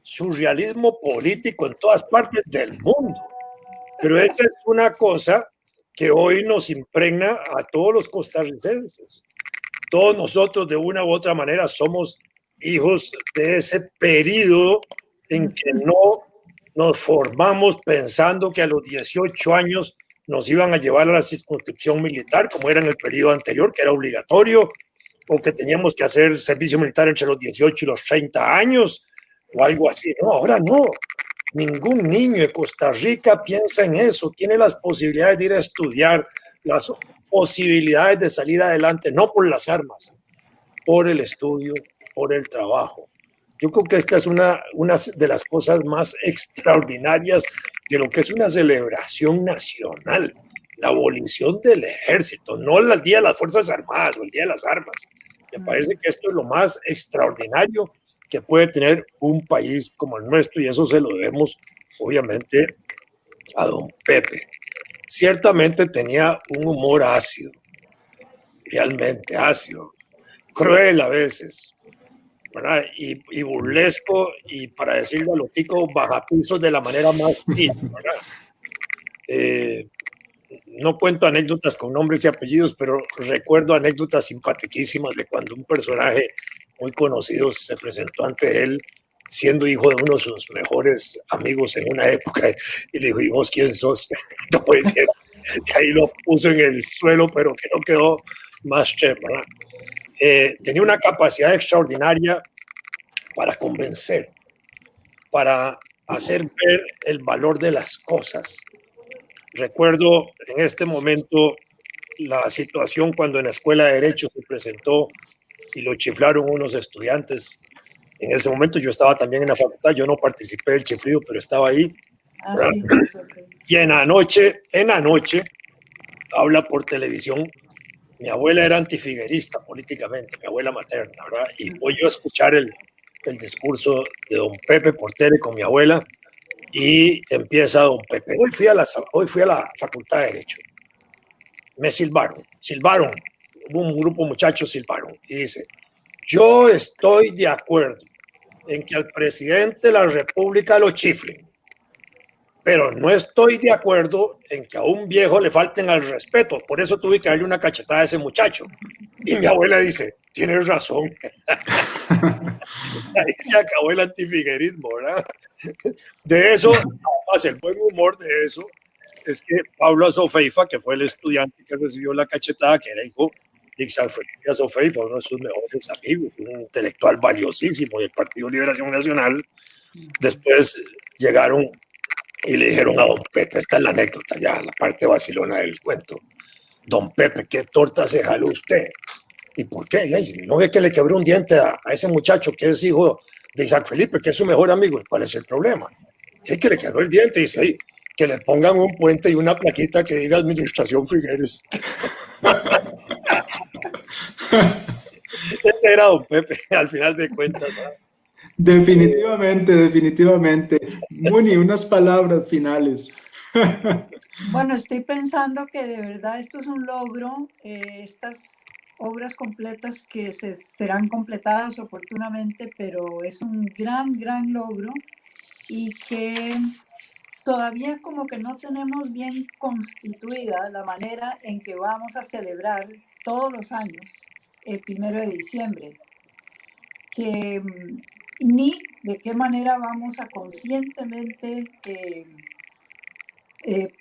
surrealismo político en todas partes del mundo, pero esa es una cosa que hoy nos impregna a todos los costarricenses. Todos nosotros de una u otra manera somos hijos de ese periodo en que no nos formamos pensando que a los 18 años nos iban a llevar a la circunscripción militar, como era en el periodo anterior, que era obligatorio, o que teníamos que hacer servicio militar entre los 18 y los 30 años, o algo así. No, ahora no. Ningún niño de Costa Rica piensa en eso. Tiene las posibilidades de ir a estudiar, las posibilidades de salir adelante, no por las armas, por el estudio, por el trabajo. Yo creo que esta es una de las cosas más extraordinarias de lo que es una celebración nacional, la abolición del ejército, no el Día de las Fuerzas Armadas o el Día de las Armas. Me parece que esto es lo más extraordinario que puede tener un país como el nuestro, y eso se lo debemos obviamente a don Pepe. Ciertamente tenía un humor ácido, realmente ácido, cruel a veces, ¿verdad? Y burlesco, y para decirlo a lo tico, bajapisos de la manera más fina, ¿verdad? No cuento anécdotas con nombres y apellidos, pero recuerdo anécdotas simpaticísimas de cuando un personaje muy conocido se presentó ante él siendo hijo de uno de sus mejores amigos en una época, y le dijo: ¿y vos quién sos? No puede ser. Y ahí lo puso en el suelo, pero que no quedó más chévere, ¿verdad? Tenía una capacidad extraordinaria para convencer, para hacer ver el valor de las cosas. Recuerdo en este momento la situación cuando en la Escuela de Derecho se presentó y lo chiflaron unos estudiantes. En ese momento yo estaba también en la facultad, yo no participé del chiflido, pero estaba ahí. Así es. Y en la noche, habla por televisión. Mi abuela era antifiguerista políticamente, mi abuela materna, ¿verdad? Y voy yo a escuchar el discurso de don Pepe por tele con mi abuela y empieza don Pepe. Hoy fui a la Facultad de Derecho. Me silbaron, hubo un grupo de muchachos silbaron y dice, yo estoy de acuerdo en que al presidente de la República lo chiflen, pero no estoy de acuerdo en que a un viejo le falten al respeto. Por eso tuve que darle una cachetada a ese muchacho. Y mi abuela dice, tienes razón. Ahí se acabó el antifiguerismo, ¿verdad? De eso, además, el buen humor de eso es que Pablo Azofeifa, que fue el estudiante que recibió la cachetada, que era hijo de Ixalfred Azofeifa, uno de sus mejores amigos, un intelectual valiosísimo del Partido Liberación Nacional, después llegaron y le dijeron a don Pepe, esta es la anécdota, ya la parte vacilona del cuento. Don Pepe, ¿qué torta se jaló usted? ¿Y por qué? ¿No ve que le quebró un diente a ese muchacho que es hijo de Isaac Felipe, que es su mejor amigo? ¿Cuál es el problema? Es que le quebró el diente y dice, que le pongan un puente y una plaquita que diga Administración Figueres. Este era don Pepe, al final de cuentas, ¿no? Definitivamente. Muni, unas palabras finales. Bueno, estoy pensando que de verdad esto es un logro, estas obras completas que serán completadas oportunamente, pero es un gran logro y que todavía como que no tenemos bien constituida la manera en que vamos a celebrar todos los años el 1 de diciembre, que ni de qué manera vamos a conscientemente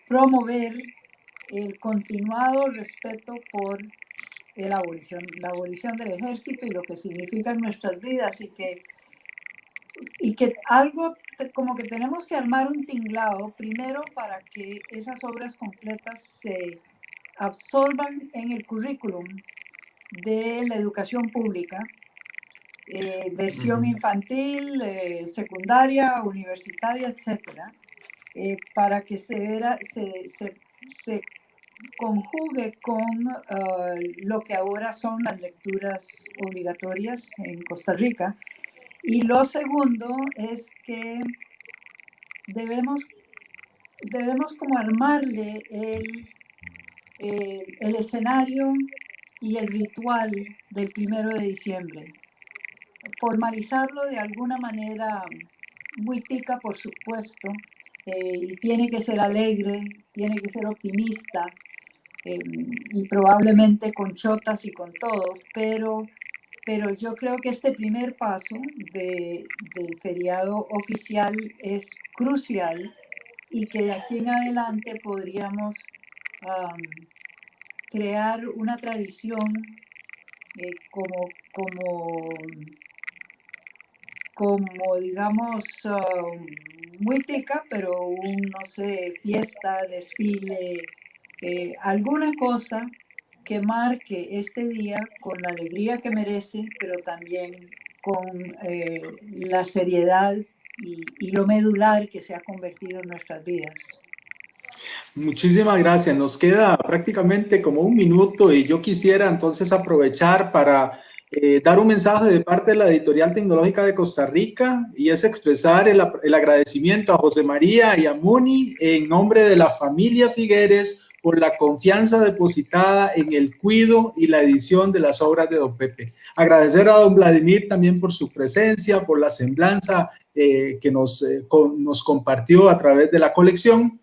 promover el continuado respeto por la abolición del ejército y lo que significa en nuestras vidas y que algo como que tenemos que armar un tinglado primero para que esas obras completas se absorban en el currículum de la educación pública, versión infantil, secundaria, universitaria, etcétera, para que se conjugue con lo que ahora son las lecturas obligatorias en Costa Rica. Y lo segundo es que debemos como armarle el escenario y el ritual del 1 de diciembre. Formalizarlo de alguna manera muy tica, por supuesto, y tiene que ser alegre, tiene que ser optimista, y probablemente con chotas y con todo, pero yo creo que este primer paso del feriado oficial es crucial y que de aquí en adelante podríamos crear una tradición como digamos, muy tica, pero no sé, fiesta, desfile, alguna cosa que marque este día con la alegría que merece, pero también con la seriedad y lo medular que se ha convertido en nuestras vidas. Muchísimas gracias. Nos queda prácticamente como un minuto y yo quisiera entonces aprovechar para dar un mensaje de parte de la Editorial Tecnológica de Costa Rica y es expresar el agradecimiento a José María y a Muni en nombre de la familia Figueres por la confianza depositada en el cuidado y la edición de las obras de don Pepe. Agradecer a don Vladimir también por su presencia, por la semblanza que nos compartió a través de la colección.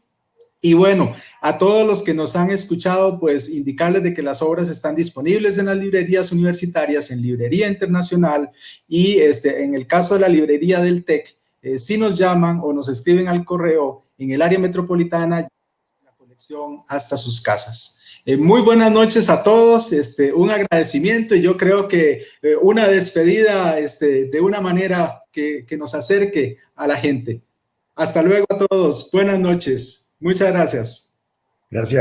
Y bueno, a todos los que nos han escuchado, pues indicarles de que las obras están disponibles en las librerías universitarias, en Librería Internacional y en el caso de la librería del TEC, si nos llaman o nos escriben al correo en el área metropolitana, la colección hasta sus casas. Muy buenas noches a todos, un agradecimiento y yo creo que una despedida de una manera que nos acerque a la gente. Hasta luego a todos, buenas noches, muchas gracias. Gracias.